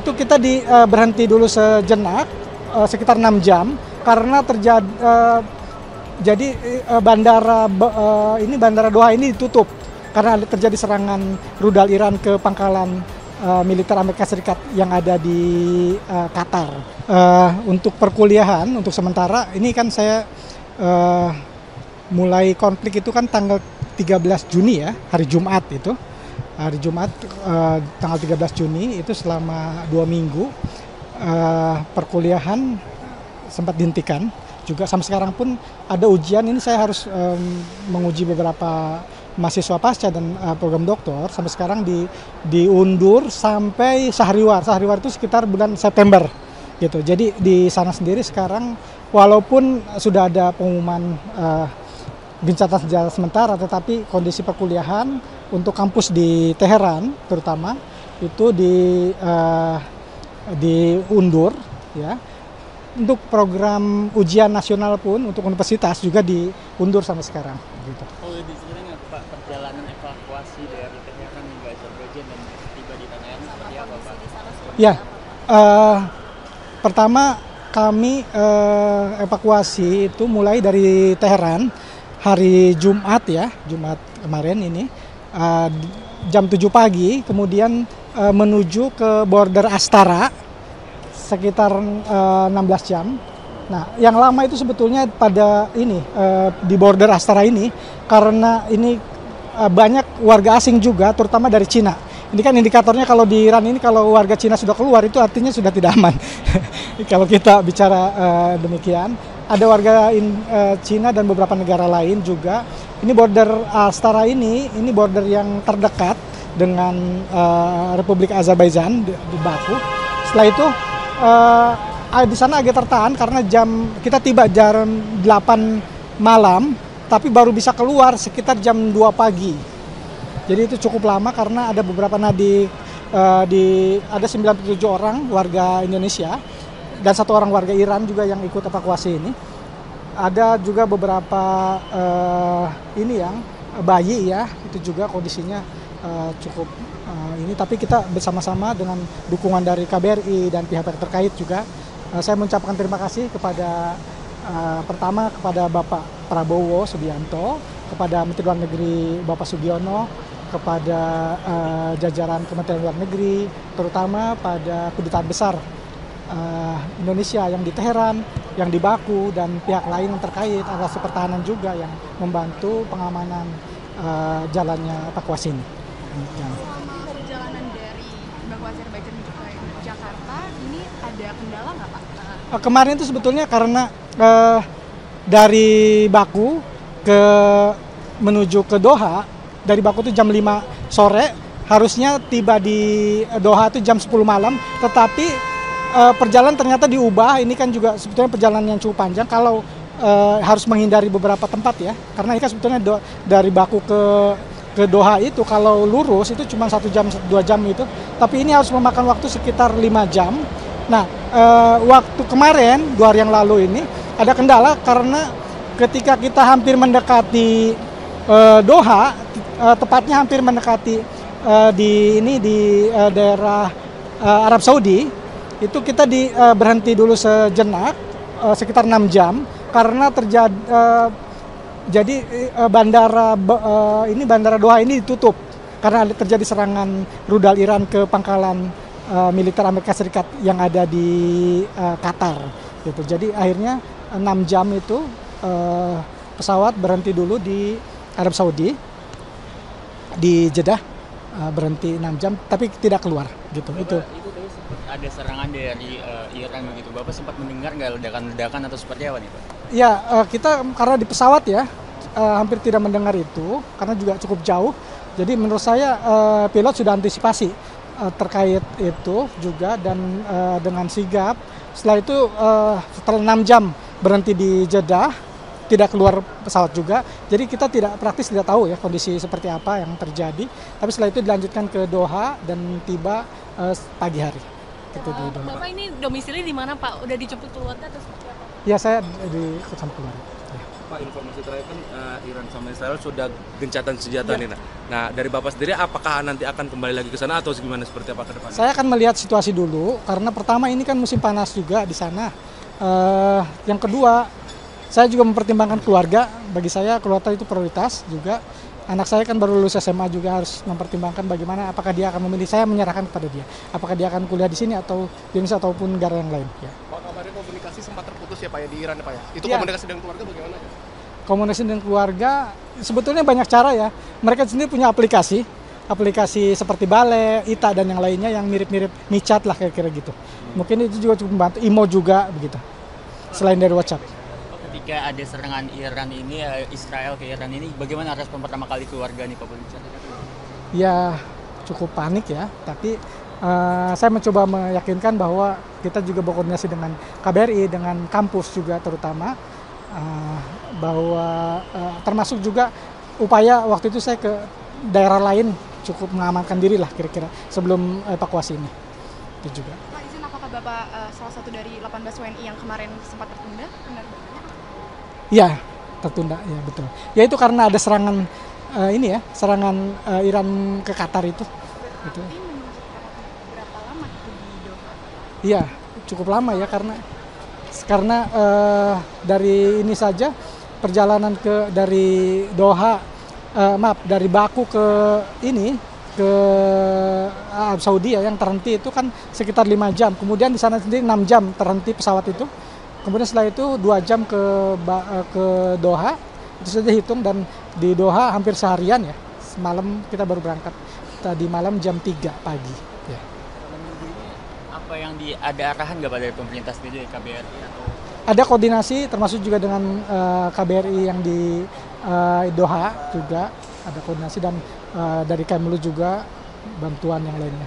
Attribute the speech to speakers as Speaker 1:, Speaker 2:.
Speaker 1: Itu kita berhenti dulu sejenak, sekitar 6 jam, karena Bandara Doha ini ditutup karena terjadi serangan rudal Iran ke pangkalan militer Amerika Serikat yang ada di Qatar. Untuk perkuliahan, untuk sementara ini kan saya mulai konflik itu kan tanggal 13 Juni ya, hari Jumat itu. Hari Jumat tanggal 13 Juni itu selama 2 minggu perkuliahan sempat dihentikan. Juga sampai sekarang pun ada ujian, ini saya harus menguji beberapa mahasiswa pasca dan program doktor. Sampai sekarang diundur sampai Syahriwar. Syahriwar itu sekitar bulan September gitu. Jadi di sana sendiri sekarang walaupun sudah ada pengumuman gencatan senjata sementara, tetapi kondisi perkuliahan untuk kampus di Teheran terutama itu diundur ya. Untuk program ujian nasional pun untuk universitas juga diundur sampai sekarang gitu.
Speaker 2: Oh, diceritain nggak Pak perjalanan evakuasi dari Teheran hingga Azerbaijan dan tiba di tanah air seperti apa Pak?
Speaker 1: Ya, pertama kami evakuasi itu mulai dari Teheran hari Jumat ya, Jumat kemarin ini jam 7 pagi, kemudian menuju ke border Astara sekitar 16 jam. Nah, yang lama itu sebetulnya pada di border Astara ini karena ini banyak warga asing juga, terutama dari Cina. Ini kan indikatornya kalau di Iran ini kalau warga Cina sudah keluar itu artinya sudah tidak aman. Kalau kita bicara demikian, ada warga Cina dan beberapa negara lain juga. Ini border Astara ini border yang terdekat dengan Republik Azerbaijan di Baku. Setelah itu di sana agak tertahan karena kita tiba jam 8 malam, tapi baru bisa keluar sekitar jam 2 pagi. Jadi itu cukup lama karena ada beberapa ada 97 orang warga Indonesia dan 1 orang warga Iran juga yang ikut evakuasi ini. Ada juga beberapa yang bayi ya, itu juga kondisinya cukup tapi kita bersama-sama dengan dukungan dari KBRI dan pihak-pihak terkait juga. Saya mengucapkan terima kasih pertama kepada Bapak Prabowo Subianto, kepada Menteri Luar Negeri Bapak Sugiono, kepada jajaran Kementerian Luar Negeri, terutama pada Kedutaan Besar Indonesia yang di Teheran, yang di Baku, dan pihak lain yang terkait, atas pertahanan juga yang membantu pengamanan jalannya evakuasi ini.
Speaker 3: Selama perjalanan dari Baku Azerbaijan menuju ke Jakarta, ini ada kendala nggak Pak?
Speaker 1: Kemarin itu sebetulnya karena dari Baku menuju ke Doha, dari Baku itu jam 5 sore, harusnya tiba di Doha itu jam 10 malam, tetapi perjalanan ternyata diubah. Ini kan juga sebetulnya perjalanan yang cukup panjang kalau harus menghindari beberapa tempat ya, karena ini kan sebetulnya dari Baku ke Doha itu kalau lurus itu cuma 1 jam 2 jam itu, tapi ini harus memakan waktu sekitar 5 jam. Nah, waktu kemarin 2 hari yang lalu ini ada kendala karena ketika kita hampir mendekati Doha, tepatnya hampir mendekati di daerah Arab Saudi, itu kita berhenti dulu sejenak sekitar 6 jam karena Bandara Doha ini ditutup karena terjadi serangan rudal Iran ke pangkalan militer Amerika Serikat yang ada di Qatar gitu. Jadi akhirnya 6 jam itu pesawat berhenti dulu di Arab Saudi, di Jeddah, berhenti 6 jam tapi tidak keluar gitu.
Speaker 2: Bapak, itu tadi sempat ada serangan dari Iran begitu. Bapak sempat mendengar nggak ledakan-ledakan atau seperti apa nih Pak?
Speaker 1: Ya, kita karena di pesawat ya hampir tidak mendengar itu karena juga cukup jauh. Jadi menurut saya pilot sudah antisipasi terkait itu juga dan dengan sigap. Setelah itu setelah 6 jam berhenti di Jeddah, tidak keluar pesawat juga. Jadi kita tidak tahu ya kondisi seperti apa yang terjadi. Tapi setelah itu dilanjutkan ke Doha dan tiba pagi hari. Itu di Doha.
Speaker 3: Bapak ini domisili di mana Pak? Udah dijemput keluarga atau seperti apa?
Speaker 1: Ya, saya di keluarga. Ya.
Speaker 4: Pak, informasi terakhir kan Iran sama Israel sudah gencatan senjata nih. Nah, dari Bapak sendiri apakah nanti akan kembali lagi ke sana atau gimana, seperti apa ke depannya?
Speaker 1: Saya akan melihat situasi dulu karena pertama ini kan musim panas juga di sana. Yang kedua, saya juga mempertimbangkan keluarga. Bagi saya keluarga itu prioritas juga. Anak saya kan baru lulus SMA juga, harus mempertimbangkan bagaimana apakah dia akan memilih. Saya menyerahkan kepada dia. Apakah dia akan kuliah di sini atau di Indonesia ataupun negara yang lain. Ya.
Speaker 5: Pak, kabarnya komunikasi sempat terputus ya Pak ya di Iran ya Pak ya? Itu
Speaker 1: Ya.
Speaker 5: komunikasi dengan keluarga bagaimana ya?
Speaker 1: Komunikasi dengan keluarga sebetulnya banyak cara ya. Mereka sendiri punya aplikasi seperti Bale, Ita dan yang lainnya yang mirip-mirip MiChat lah kira-kira gitu. Mungkin itu juga cukup membantu. Imo juga begitu. Selain dari WhatsApp.
Speaker 2: Ketika ada serangan Iran ini, Israel ke Iran ini, bagaimana respon pertama kali keluarga nih Pak Polisi?
Speaker 1: Ya cukup panik ya, tapi saya mencoba meyakinkan bahwa kita juga berkoordinasi dengan KBRI, dengan kampus juga terutama, bahwa termasuk juga upaya waktu itu saya ke daerah lain cukup mengamankan diri lah kira-kira sebelum evakuasi ini. Itu juga.
Speaker 3: Pak, izin apakah Bapak salah satu dari 18 WNI yang kemarin sempat tertunda? Benar.
Speaker 1: Ya, tertunda, ya betul. Ya itu karena ada serangan serangan Iran ke Qatar itu. Gitu.
Speaker 3: Tapi menurut berapa lama itu di Doha?
Speaker 1: Iya, cukup lama ya karena dari ini saja perjalanan dari Doha, dari Baku ke Arab Saudi ya, yang terhenti itu kan sekitar 5 jam. Kemudian di sana sendiri 6 jam terhenti pesawat itu. Kemudian setelah itu 2 jam ke Doha, itu saja hitung, dan di Doha hampir seharian ya. Semalam kita baru berangkat, tadi malam jam 3 pagi. Ya.
Speaker 2: Apa yang ada arahan nggak Pak dari pemerintah sendiri, KBRI atau?
Speaker 1: Ada koordinasi termasuk juga dengan KBRI yang di Doha juga ada koordinasi, dan dari Kemlu juga bantuan yang lainnya.